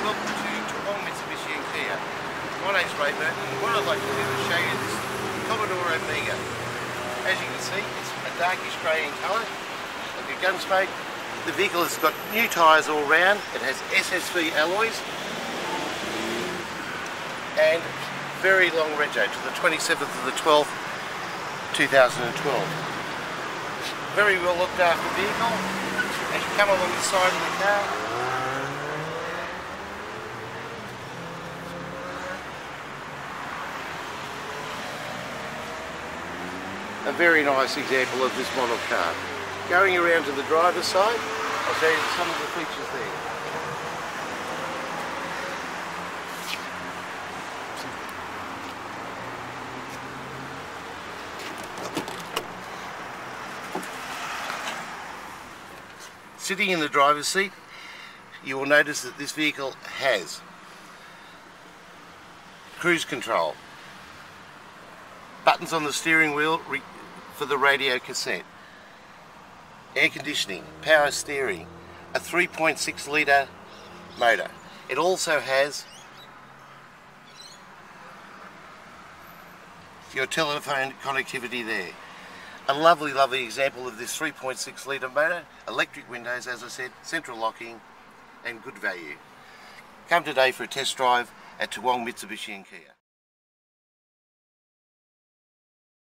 welcome to Holden Mitsubishi and Kia. My name's Ray Burton, and what I'd like to do is show you this Commodore Amiga. As you can see, it's a darkish grey in colour, like a gun smoke. The vehicle has got new tyres all round, it has SSV alloys, and very long rego to the 27th of the 12th, 2012. Very well looked after vehicle. As you come along the side of the car, a very nice example of this model car. Going around to the driver's side, I'll show you some of the features there. Sitting in the driver's seat, you will notice that this vehicle has cruise control, buttons on the steering wheel for the radio cassette, air conditioning, power steering, a 3.6 litre motor. It also has your telephone connectivity there. A lovely, lovely example of this 3.6 litre motor, electric windows, as I said, central locking, and good value. Come today for a test drive at Holden Mitsubishi and Kia.